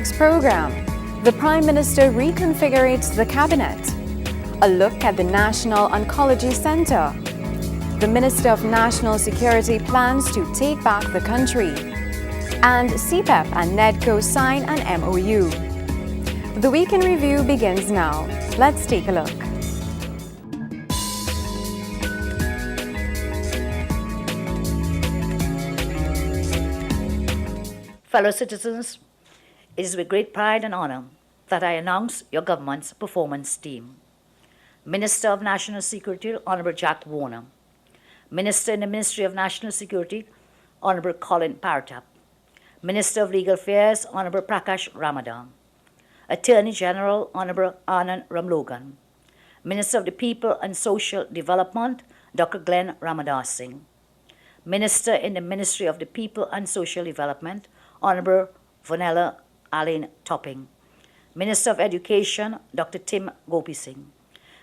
week's program. The Prime Minister reconfigures the cabinet. A look at the National Oncology Centre. The Minister of National Security plans to take back the country. And CPEP and NEDCO sign an MOU. The Week in Review begins now. Let's take a look. Fellow citizens, it is with great pride and honor that I announce your government's performance team. Minister of National Security, Honorable Jack Warner. Minister in the Ministry of National Security, Honorable Colin Paratap. Minister of Legal Affairs, Honorable Prakash Ramadan. Attorney General, Honorable Anand Ramlogan. Minister of the People and Social Development, Dr. Glenn Ramadas Singh. Minister in the Ministry of the People and Social Development, Honorable Vanella Alain Topping. Minister of Education, Dr. Tim Gopi Singh.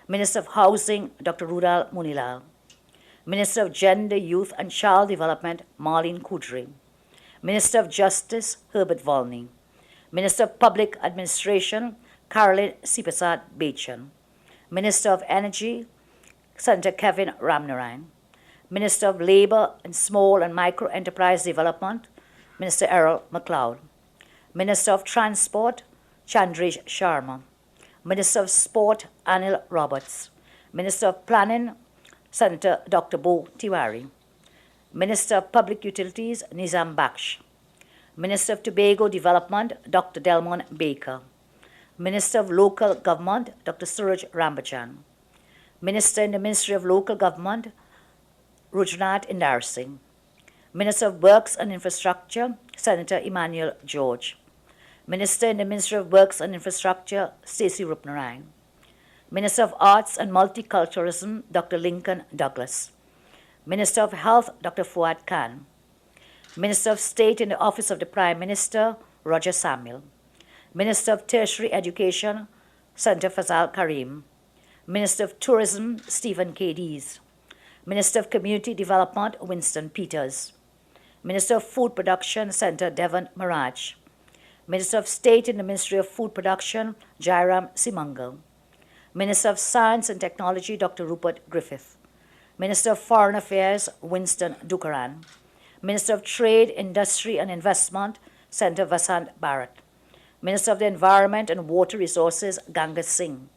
Minister of Housing, Dr. Rudal Munilal. Minister of Gender, Youth and Child Development, Marlene Kudri. Minister of Justice, Herbert Volney. Minister of Public Administration, Caroline Sipasad Bechan. Minister of Energy, Senator Kevin Ramnarayan. Minister of Labour and Small and Micro Enterprise Development, Minister Errol MacLeod. Minister of Transport, Chandresh Sharma. Minister of Sport, Anil Roberts. Minister of Planning, Senator Dr. Bo Tiwari. Minister of Public Utilities, Nizam Baksh. Minister of Tobago Development, Dr. Delmon Baker. Minister of Local Government, Dr. Suraj Rambachan. Minister in the Ministry of Local Government, Rujnath Indar Singh. Minister of Works and Infrastructure, Senator Emmanuel George. Minister in the Ministry of Works and Infrastructure, Stacey Rupnarayan. Minister of Arts and Multiculturalism, Dr. Lincoln Douglas. Minister of Health, Dr. Fuad Khan. Minister of State in the Office of the Prime Minister, Roger Samuel. Minister of Tertiary Education, Senator Fazal Karim. Minister of Tourism, Stephen K. Dees. Minister of Community Development, Winston Peters. Minister of Food Production, Senator Devon Maraj. Minister of State in the Ministry of Food Production, Jairam Simangal. Minister of Science and Technology, Dr. Rupert Griffith. Minister of Foreign Affairs, Winston Dukaran. Minister of Trade, Industry and Investment, Senator Vasant Bharat. Minister of the Environment and Water Resources, Ganga Singh.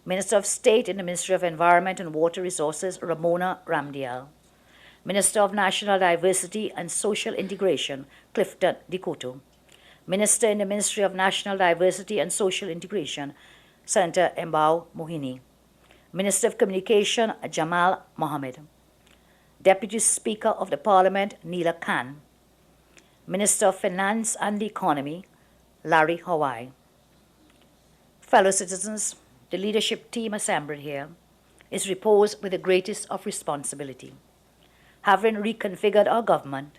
Minister of State in the Ministry of Environment and Water Resources, Ramona Ramdial. Minister of National Diversity and Social Integration, Clifton Dikoto. Minister in the Ministry of National Diversity and Social Integration, Senator Mbao Mohini. Minister of Communication, Jamal Mohammed. Deputy Speaker of the Parliament, Neela Khan. Minister of Finance and the Economy, Larry Hawaii. Fellow citizens, the leadership team assembled here is reposed with the greatest of responsibility. Having reconfigured our government,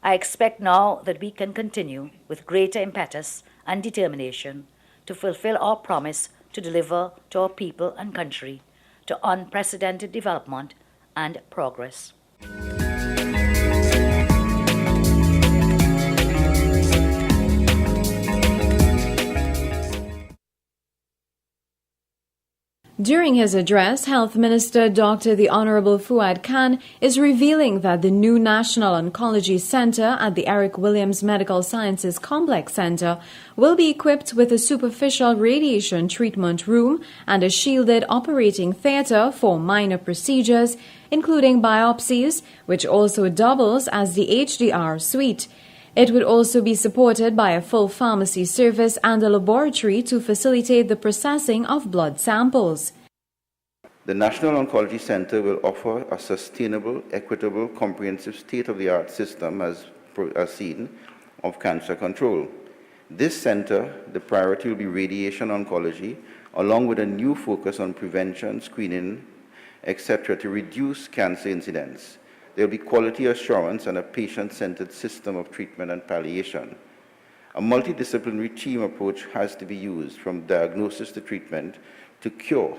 I expect now that we can continue with greater impetus and determination to fulfill our promise to deliver to our people and country to unprecedented development and progress. During his address, Health Minister Dr. The Honorable Fuad Khan is revealing that the new National Oncology Centre at the Eric Williams Medical Sciences Complex Centre will be equipped with a superficial radiation treatment room and a shielded operating theatre for minor procedures, including biopsies, which also doubles as the HDR suite. It would also be supported by a full pharmacy service and a laboratory to facilitate the processing of blood samples. The National Oncology Centre will offer a sustainable, equitable, comprehensive state-of-the-art system as seen of cancer control. This centre, the priority will be radiation oncology, along with a new focus on prevention, screening, etc., to reduce cancer incidence. There will be quality assurance and a patient-centered system of treatment and palliation. A multidisciplinary team approach has to be used from diagnosis to treatment to cure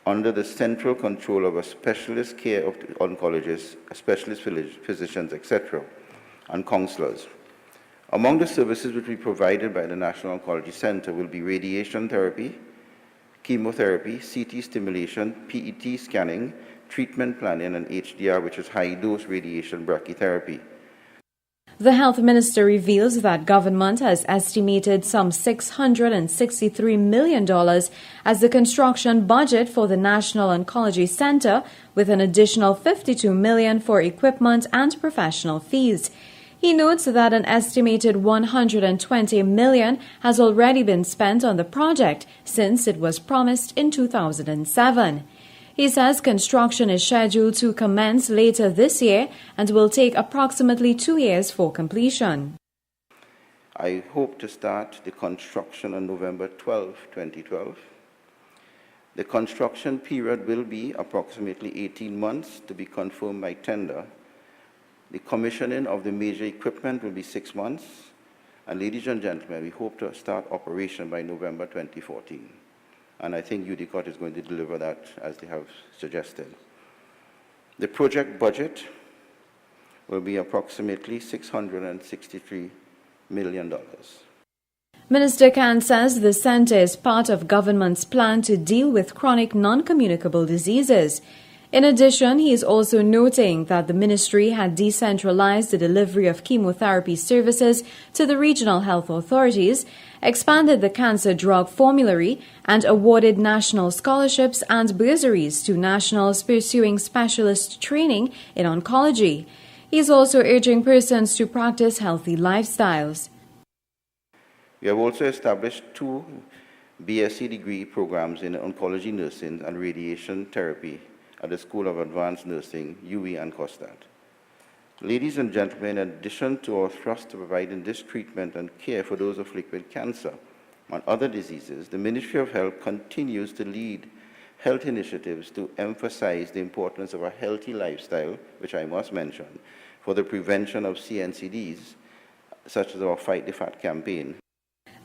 under the central control of a specialist care of oncologists, specialist physicians, etc., and counselors. Among the services which will be provided by the National Oncology Center will be radiation therapy, chemotherapy, CT stimulation, PET scanning, treatment planning, and HDR, which is high-dose radiation brachytherapy. The health minister reveals that government has estimated some $663 million as the construction budget for the National Oncology Center, with an additional $52 million for equipment and professional fees. He notes that an estimated $120 million has already been spent on the project since it was promised in 2007. He says construction is scheduled to commence later this year and will take approximately 2 years for completion. I hope to start the construction on November 12, 2012. The construction period will be approximately 18 months to be confirmed by tender. The commissioning of the major equipment will be 6 months. And ladies and gentlemen, we hope to start operation by November 2014. And I think UDCOT is going to deliver that as they have suggested. The project budget will be approximately $663 million. Minister Khan says the center is part of government's plan to deal with chronic non-communicable diseases. In addition, he is also noting that the ministry had decentralized the delivery of chemotherapy services to the regional health authorities, expanded the cancer drug formulary, and awarded national scholarships and bursaries to nationals pursuing specialist training in oncology. He is also urging persons to practice healthy lifestyles. We have also established 2 BSc degree programs in oncology nursing and radiation therapy at the School of Advanced Nursing, UWI and COSTAT. Ladies and gentlemen, in addition to our thrust to providing this treatment and care for those afflicted with cancer and other diseases, the Ministry of Health continues to lead health initiatives to emphasize the importance of a healthy lifestyle, which I must mention, for the prevention of CNCDs, such as our Fight the Fat campaign.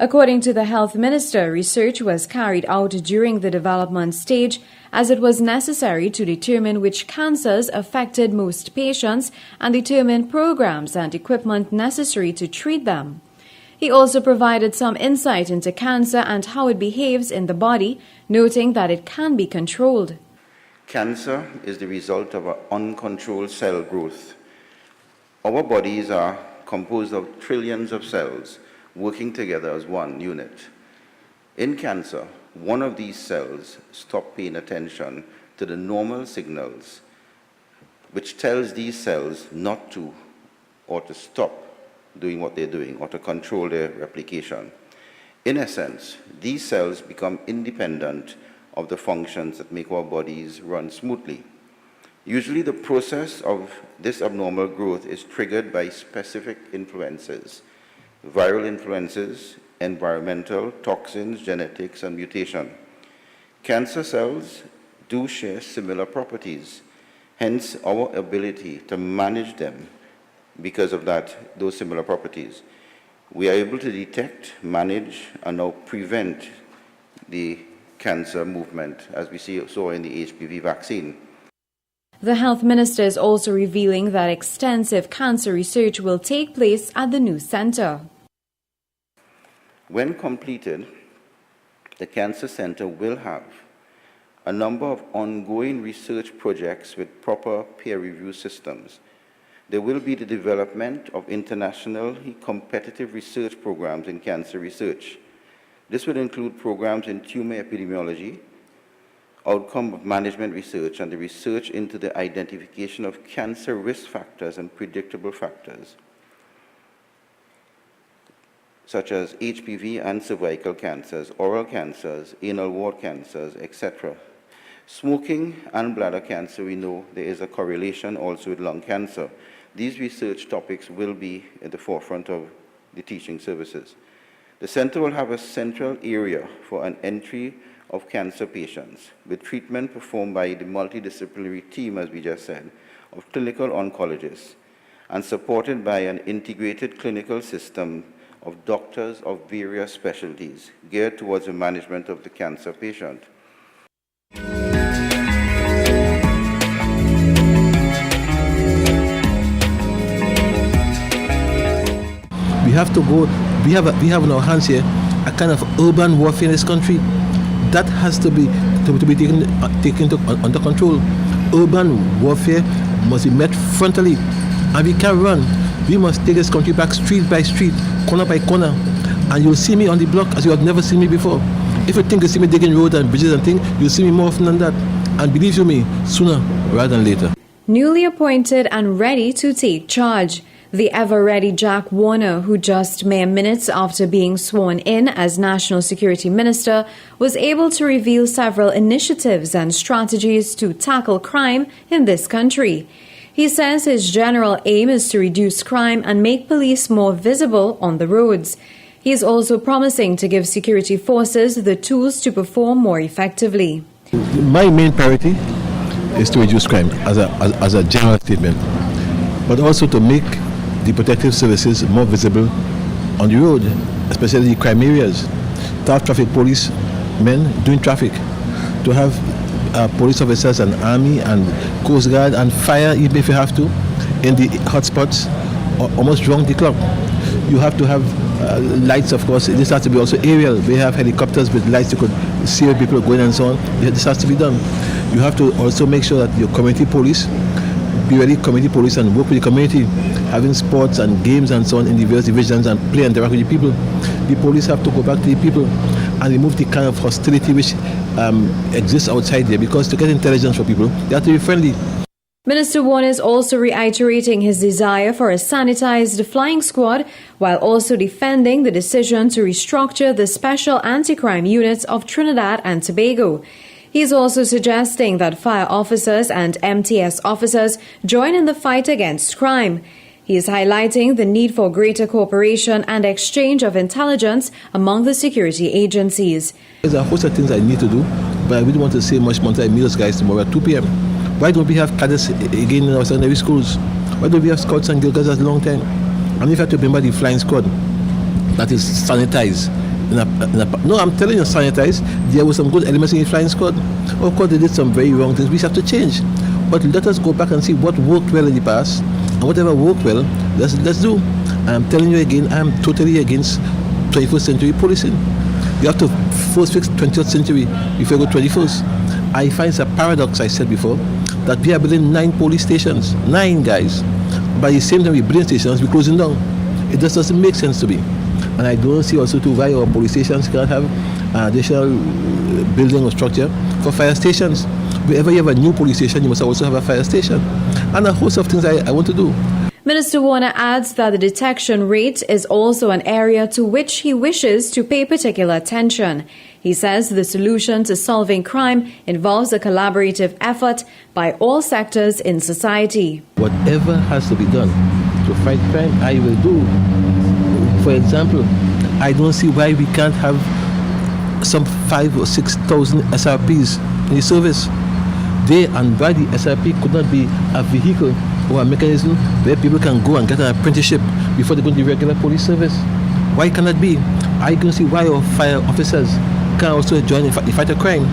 According to the health minister, research was carried out during the development stage as it was necessary to determine which cancers affected most patients and determine programs and equipment necessary to treat them. He also provided some insight into cancer and how it behaves in the body, noting that it can be controlled. Cancer is the result of uncontrolled cell growth. Our bodies are composed of trillions of cells working together as one unit. In cancer, one of these cells stops paying attention to the normal signals, which tells these cells not to or to stop doing what they're doing or to control their replication. In essence, these cells become independent of the functions that make our bodies run smoothly. Usually the process of this abnormal growth is triggered by specific influences: viral influences, environmental, toxins, genetics, and mutation. Cancer cells do share similar properties, hence our ability to manage them because of those similar properties. We are able to detect, manage, and now prevent the cancer movement, as we saw in the HPV vaccine. The health minister is also revealing that extensive cancer research will take place at the new center. When completed, the Cancer Center will have a number of ongoing research projects with proper peer review systems. There will be the development of internationally competitive research programs in cancer research. This will include programs in tumor epidemiology, outcome management research, and the research into the identification of cancer risk factors and predictable factors, such as HPV and cervical cancers, oral cancers, anal ward cancers, etc. Smoking and bladder cancer, we know there is a correlation also with lung cancer. These research topics will be at the forefront of the teaching services. The center will have a central area for an entry of cancer patients, with treatment performed by the multidisciplinary team, as we just said, of clinical oncologists, and supported by an integrated clinical system of doctors of various specialties geared towards the management of the cancer patient. We have to go. We have in our hands here a kind of urban warfare in this country that has to be taken under control. Urban warfare must be met frontally, and we can't run. We must take this country back street by street, corner by corner, and you'll see me on the block as you have never seen me before. If you think you see me digging roads and bridges and things, you'll see me more often than that. And believe you me, sooner rather than later. Newly appointed and ready to take charge, the ever-ready Jack Warner, who just mere minutes after being sworn in as National Security Minister, was able to reveal several initiatives and strategies to tackle crime in this country. He says his general aim is to reduce crime and make police more visible on the roads. He is also promising to give security forces the tools to perform more effectively. My main priority is to reduce crime as a general statement, but also to make the protective services more visible on the road, especially the crime areas. To have traffic police men doing traffic, to have police officers and army and coast guard and fire, even if you have to, in the hotspots, almost round the clock. You have to have lights, of course. This has to be also aerial. We have helicopters with lights you could see where people are going and so on. This has to be done. You have to also make sure that your community police, be ready community police and work with the community, having sports and games and so on in the various divisions and play and interact with the people. The police have to go back to the people and remove the kind of hostility which exists outside there, because to get intelligence from people, they have to be friendly. Minister Warner is also reiterating his desire for a sanitized flying squad, while also defending the decision to restructure the special anti-crime units of Trinidad and Tobago. He is also suggesting that fire officers and MTS officers join in the fight against crime. He is highlighting the need for greater cooperation and exchange of intelligence among the security agencies. There's a host of things I need to do, but I really want to say much more. I meet those guys tomorrow at 2 p.m. Why don't we have cadets again in our secondary schools? Why don't we have scouts and guild guides at a long time? And if you have to remember the flying squad that is sanitized. No, I'm telling you, sanitized. There were some good elements in the flying squad. Of course, they did some very wrong things. We have to change. But let us go back and see what worked well in the past, and whatever worked well, let's do. I'm telling you again, I'm totally against 21st century policing. You have to first fix 20th century before you go 21st. I find it's a paradox, I said before, that we are building 9 police stations. 9 guys. By the same time we building stations, we're closing down. It just doesn't make sense to me. And I don't see also too why our police stations can't have additional building or structure for fire stations. Wherever you have a new police station, you must also have a fire station. And a host of things I want to do. Minister Warner adds that the detection rate is also an area to which he wishes to pay particular attention. He says the solution to solving crime involves a collaborative effort by all sectors in society. Whatever has to be done to fight crime, I will do. For example, I don't see why we can't have some 5,000 or 6,000 SRPs in the service. They and why the SRP could not be a vehicle or a mechanism where people can go and get an apprenticeship before they go to the regular police service. Why can that be? I don't see why our fire officers can also join in the fight of crime.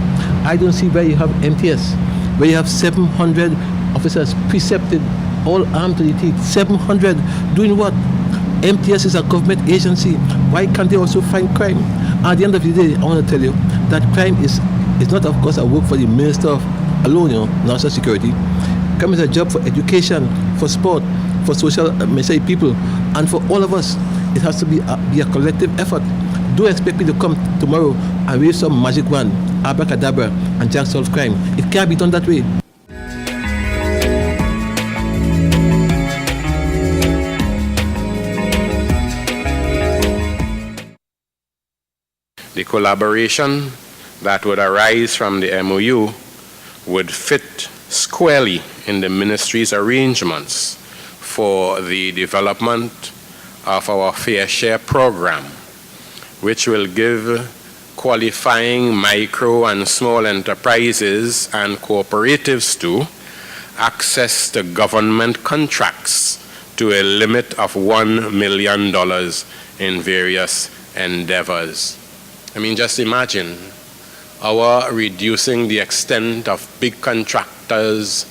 I don't see why you have MTS, where you have 700 officers precepted, all armed to the teeth. 700 doing what? MTS is a government agency. Why can't they also fight crime? At the end of the day, I want to tell you that crime is not, of course, a work for the Minister of alone, national security. Crime is a job for education, for sport, for social people, and for all of us. It has to be a collective effort. Don't expect me to come tomorrow and wave some magic wand, abracadabra, and just solve crime. It can't be done that way. The collaboration that would arise from the MOU would fit squarely in the ministry's arrangements for the development of our Fair Share program, which will give qualifying micro and small enterprises and cooperatives too access to government contracts to a limit of $1 million in various endeavors. I mean, just imagine our reducing the extent of big contractors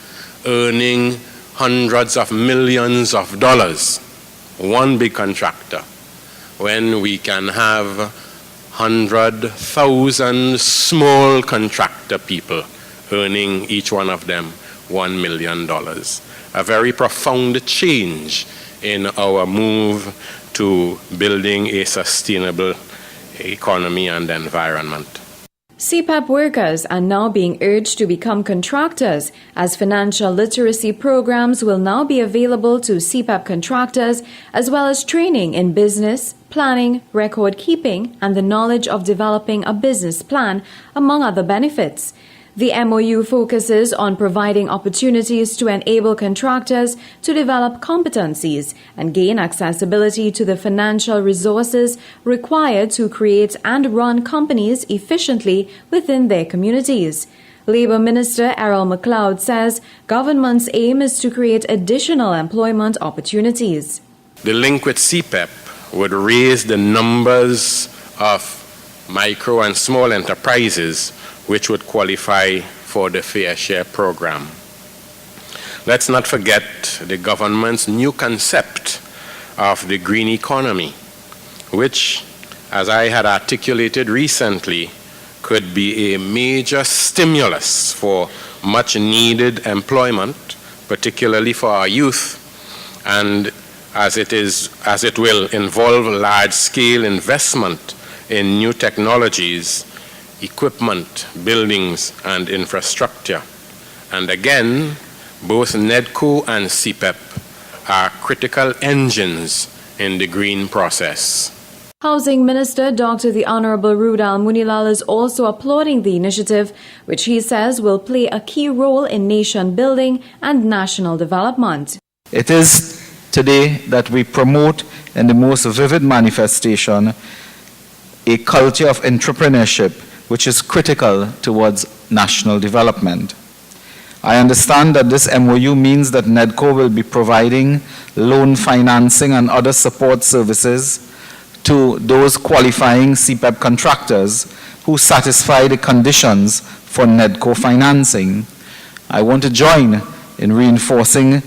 earning hundreds of millions of dollars, one big contractor, when we can have 100,000 small contractor people earning each one of them $1 million. A very profound change in our move to building a sustainable economy and environment. CPAP workers are now being urged to become contractors, as financial literacy programs will now be available to CPAP contractors, as well as training in business, planning, record keeping, and the knowledge of developing a business plan, among other benefits. The MOU focuses on providing opportunities to enable contractors to develop competencies and gain accessibility to the financial resources required to create and run companies efficiently within their communities. Labour Minister Errol MacLeod says government's aim is to create additional employment opportunities. The link with CPEP would raise the numbers of micro and small enterprises which would qualify for the Fair Share program. Let's not forget the government's new concept of the green economy, which, as I had articulated recently, could be a major stimulus for much needed employment, particularly for our youth, and as it will involve large-scale investment in new technologies, equipment, buildings, and infrastructure. And again, both NEDCO and CPEP are critical engines in the green process. Housing Minister Dr. the Honorable Rudal Munilal is also applauding the initiative, which he says will play a key role in nation building and national development. It is today that we promote in the most vivid manifestation a culture of entrepreneurship which is critical towards national development. I understand that this MOU means that NEDCO will be providing loan financing and other support services to those qualifying CPEP contractors who satisfy the conditions for NEDCO financing. I want to join in reinforcing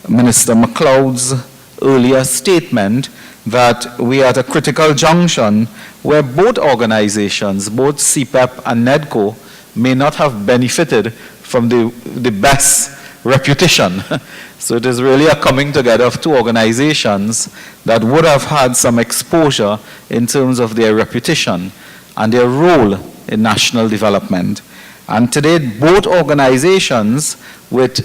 Minister MacLeod's earlier statement that we are at a critical junction where both organizations, both CPEP and NEDCO, may not have benefited from the best reputation. So it is really a coming together of two organizations that would have had some exposure in terms of their reputation and their role in national development. And today, both organizations, with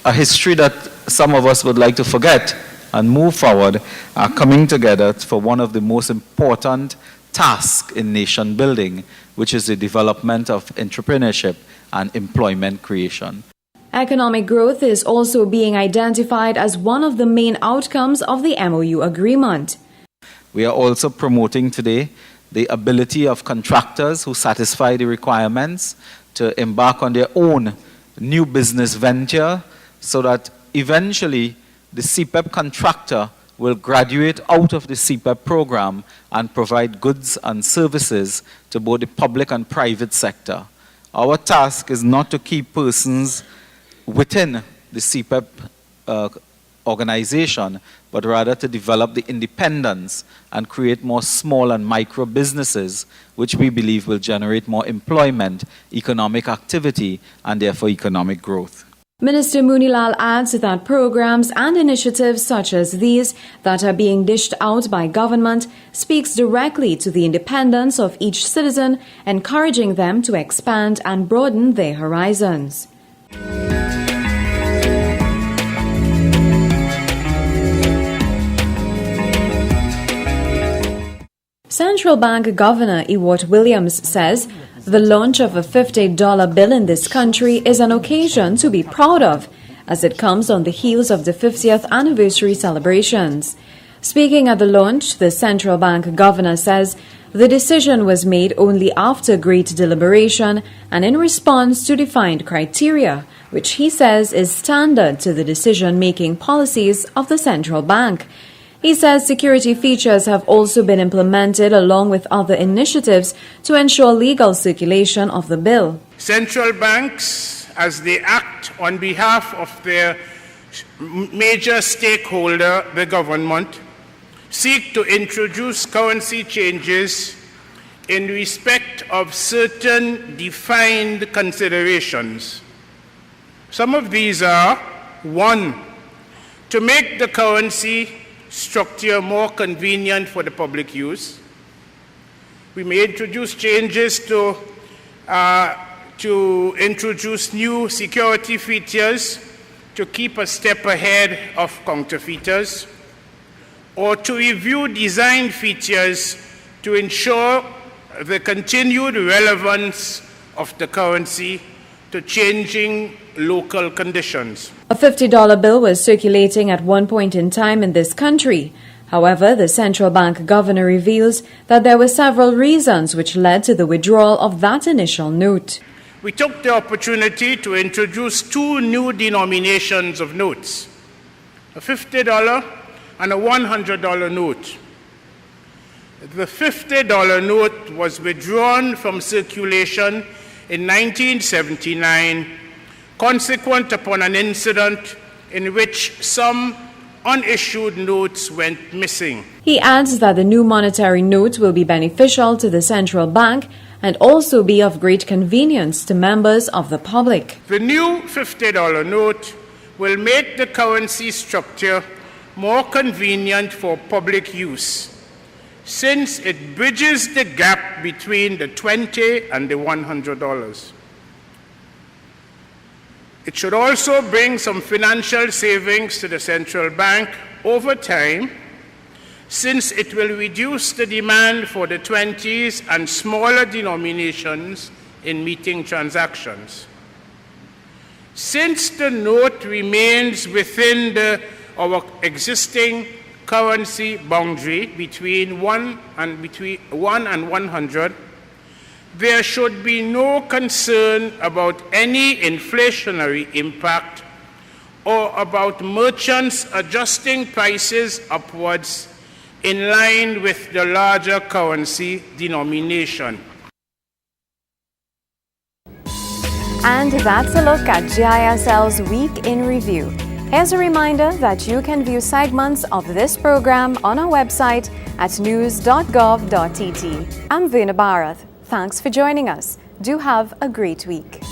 a history that some of us would like to forget and move forward, are coming together for one of the most important tasks in nation building, which is the development of entrepreneurship and employment creation. Economic growth is also being identified as one of the main outcomes of the MOU agreement. We are also promoting today the ability of contractors who satisfy the requirements to embark on their own new business venture, so that eventually the CPEP contractor will graduate out of the CPEP program and provide goods and services to both the public and private sector. Our task is not to keep persons within the CPEP organization, but rather to develop the independence and create more small and micro businesses, which we believe will generate more employment, economic activity, and therefore economic growth. Minister Munilal adds that programs and initiatives such as these that are being dished out by government speaks directly to the independence of each citizen, encouraging them to expand and broaden their horizons. Central Bank Governor Ewart Williams says the launch of a $50 bill in this country is an occasion to be proud of, as it comes on the heels of the 50th anniversary celebrations. Speaking at the launch, the central bank governor says the decision was made only after great deliberation and in response to defined criteria, which he says is standard to the decision-making policies of the central bank. He says security features have also been implemented along with other initiatives to ensure legal circulation of the bill. Central banks, as they act on behalf of their major stakeholder, the government, seek to introduce currency changes in respect of certain defined considerations. Some of these are: 1, to make the currency structure more convenient for the public use. We may introduce changes to introduce new security features to keep a step ahead of counterfeiters, or to review design features to ensure the continued relevance of the currency to changing local conditions. A $50 bill was circulating at one point in time in this country. However, the central bank governor reveals that there were several reasons which led to the withdrawal of that initial note. We took the opportunity to introduce 2 new denominations of notes, a $50 and a $100 note. The $50 note was withdrawn from circulation in 1979, consequent upon an incident in which some unissued notes went missing. He adds that the new monetary note will be beneficial to the central bank and also be of great convenience to members of the public. The new $50 note will make the currency structure more convenient for public use, since it bridges the gap between the $20 and the $100. It should also bring some financial savings to the central bank over time, since it will reduce the demand for the 20s and smaller denominations in meeting transactions. Since the note remains within our existing currency boundary between 1 and 100, there should be no concern about any inflationary impact or about merchants adjusting prices upwards in line with the larger currency denomination. And that's a look at GISL's Week in Review. Here's a reminder that you can view segments of this program on our website at news.gov.tt. I'm Veena Bharath. Thanks for joining us. Do have a great week.